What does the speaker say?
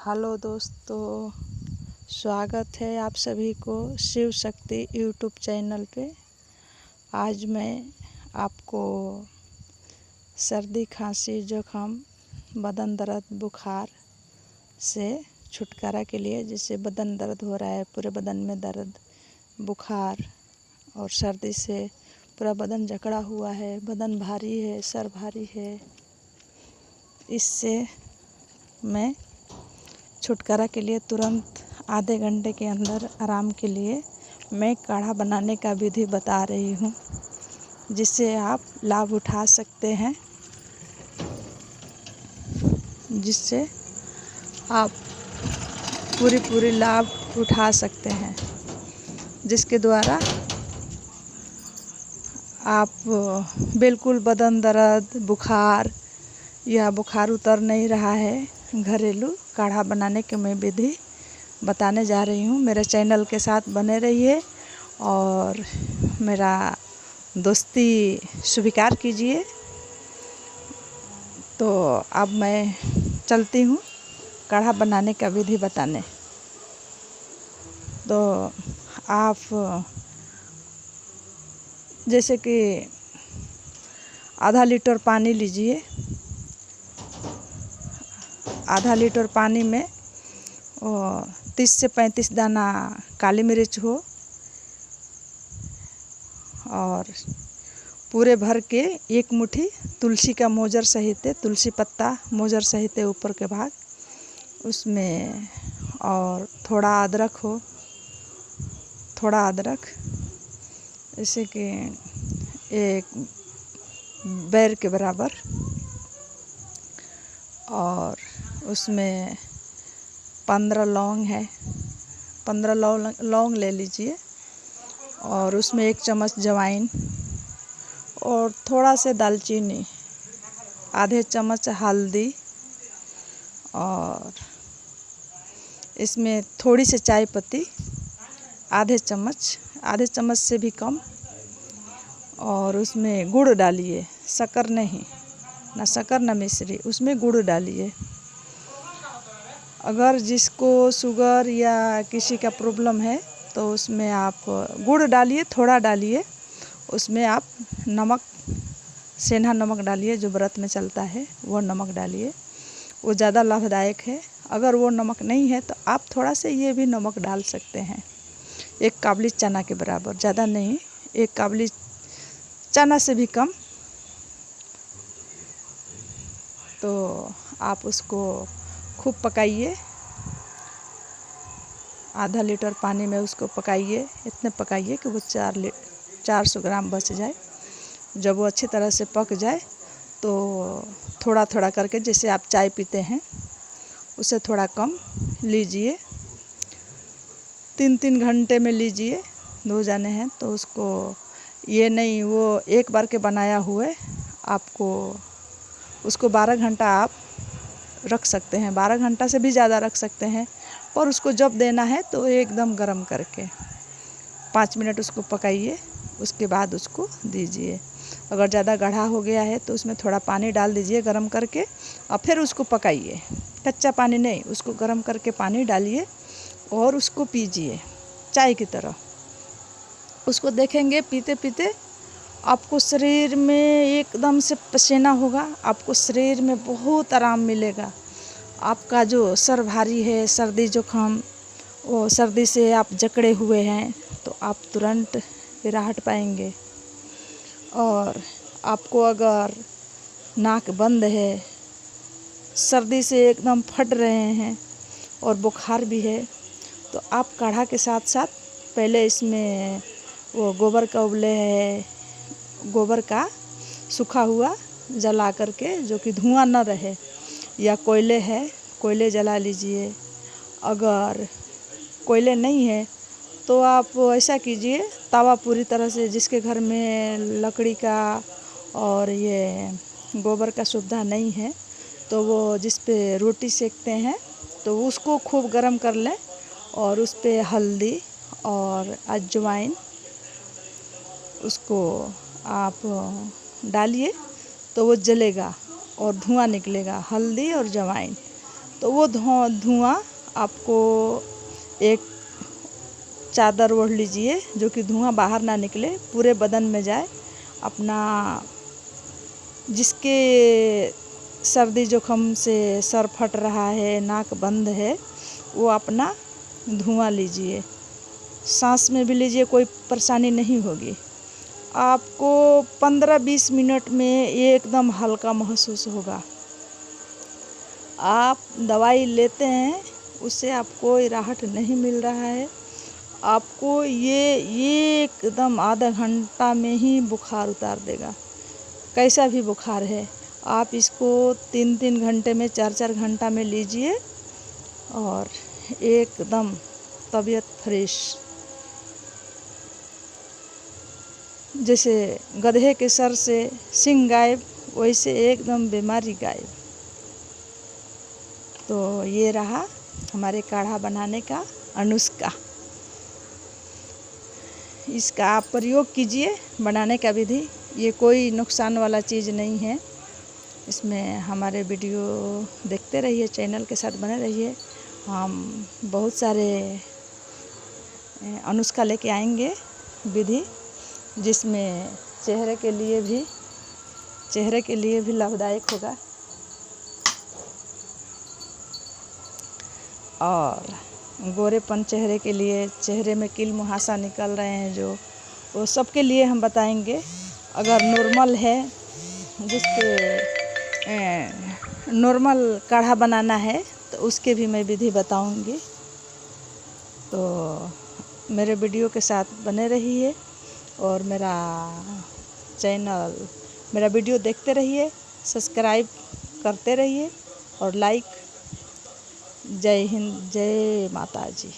Hello दोस्तों, स्वागत है आप सभी को शिव शक्ति यूट्यूब चैनल पे। आज मैं आपको सर्दी, खांसी, जुकाम, बदन दर्द, बुखार से छुटकारा के लिए, जिससे बदन दर्द हो रहा है, पूरे बदन में दर्द, बुखार और सर्दी से पूरा बदन जकड़ा हुआ है, बदन भारी है, सर भारी है, इससे मैं छुटकारा के लिए तुरंत आधे घंटे के अंदर आराम के लिए मैं काढ़ा बनाने का विधि बता रही हूँ, जिससे आप लाभ उठा सकते हैं, जिससे आप पूरी लाभ उठा सकते हैं, जिसके द्वारा आप बिल्कुल बदन दर्द, बुखार या बुखार उतर नहीं रहा है, घरेलू काढ़ा बनाने की मैं विधि बताने जा रही हूँ। मेरे चैनल के साथ बने रहिए और मेरा दोस्ती स्वीकार कीजिए। तो अब मैं चलती हूँ काढ़ा बनाने का विधि बताने। तो आप जैसे कि आधा लीटर पानी लीजिए। आधा लीटर पानी में 30 से 35 दाना काली मिर्च हो और पूरे भर के एक मुट्ठी तुलसी का मोजर सहित, तुलसी पत्ता मोजर सहित ऊपर के भाग उसमें, और थोड़ा अदरक हो, थोड़ा अदरक जैसे कि एक बैर के बराबर, और उसमें 15 लौंग है, 15 लौंग ले लीजिए, और उसमें 1 चम्मच जवाइन और थोड़ा से दालचीनी, आधे चम्मच हल्दी, और इसमें थोड़ी सी चाय पत्ती, आधे चम्मच से भी कम, और उसमें गुड़ डालिए, शक्कर नहीं, ना शक्कर ना मिश्री, उसमें गुड़ डालिए। अगर जिसको शुगर या किसी का प्रॉब्लम है तो उसमें आप गुड़ डालिए, थोड़ा डालिए। उसमें आप नमक, सेंधा नमक डालिए, जो व्रत में चलता है वो नमक डालिए, वो ज़्यादा लाभदायक है। अगर वो नमक नहीं है तो आप थोड़ा से ये भी नमक डाल सकते हैं, 1 काबुली चना के बराबर, ज़्यादा नहीं, 1 काबुली चना से भी कम। तो आप उसको खूब पकाइए, आधा लीटर पानी में उसको पकाइए, इतने पकाइए कि वो 400 ग्राम बच जाए। जब वो अच्छी तरह से पक जाए तो थोड़ा थोड़ा करके, जैसे आप चाय पीते हैं उसे थोड़ा कम लीजिए, 3-3 घंटे में लीजिए। 2 जाने हैं तो उसको ये नहीं, वो एक बार के बनाया हुए आपको उसको 12 घंटा आप रख सकते हैं, 12 घंटा से भी ज़्यादा रख सकते हैं। और उसको जब देना है तो एकदम गरम करके 5 मिनट उसको पकाइए, उसके बाद उसको दीजिए। अगर ज़्यादा गाढ़ा हो गया है तो उसमें थोड़ा पानी डाल दीजिए गरम करके, और फिर उसको पकाइए, कच्चा पानी नहीं, उसको गरम करके पानी डालिए और उसको पीजिए चाय की तरह। उसको देखेंगे पीते पीते आपको शरीर में एकदम से पसीना होगा, आपको शरीर में बहुत आराम मिलेगा। आपका जो सर भारी है, सर्दी जुकाम, वो सर्दी से आप जकड़े हुए हैं तो आप तुरंत राहत पाएंगे। और आपको अगर नाक बंद है, सर्दी से एकदम फट रहे हैं और बुखार भी है, तो आप काढ़ा के साथ साथ पहले इसमें वो गोबर का उबले है, गोबर का सूखा हुआ जला करके, जो कि धुआं न रहे, या कोयले है, कोयले जला लीजिए। अगर कोयले नहीं है तो आप ऐसा कीजिए, तवा पूरी तरह से, जिसके घर में लकड़ी का और ये गोबर का सुविधा नहीं है तो वो जिस पे रोटी सेकते हैं तो उसको खूब गरम कर लें, और उस पे हल्दी और अजवाइन उसको आप डालिए तो वो जलेगा और धुआं निकलेगा, हल्दी और अजवाइन। तो वो धुआं आपको एक चादर ओढ़ लीजिए जो कि धुआं बाहर ना निकले, पूरे बदन में जाए। अपना जिसके सर्दी जुकाम से सर फट रहा है, नाक बंद है, वो अपना धुआं लीजिए। सांस में भी लीजिए, कोई परेशानी नहीं होगी। आपको 15-20 मिनट में ये एकदम हल्का महसूस होगा। आप दवाई लेते हैं, उससे आपको कोई राहत नहीं मिल रहा है। आपको ये एकदम आधा घंटा में ही बुखार उतार देगा। कैसा भी बुखार है, आप इसको 3-3 घंटे में, 4-4 घंटा में लीजिए और एकदम तबीयत फ्रेश। जैसे गधे के सर से सिंग गायब, वैसे एकदम बीमारी गायब। तो ये रहा हमारे काढ़ा बनाने का अनुस्का। इसका आप प्रयोग कीजिए, बनाने का विधि। ये कोई नुकसान वाला चीज़ नहीं है। इसमें हमारे वीडियो देखते रहिए, चैनल के साथ बने रहिए। हम बहुत सारे अनुस्का लेके आएंगे विधि, जिसमें चेहरे के लिए भी लाभदायक होगा। और गोरेपन चेहरे के लिए, चेहरे में कील मुहासा निकल रहे हैं जो, वो सबके लिए हम बताएंगे। अगर नॉर्मल है, जिसके नॉर्मल काढ़ा बनाना है, तो उसके भी मैं विधि बताऊंगी। तो मेरे वीडियो के साथ बने रहिए और मेरा वीडियो देखते रहिए, सब्सक्राइब करते रहिए और लाइक। जय हिंद, जय माता जी।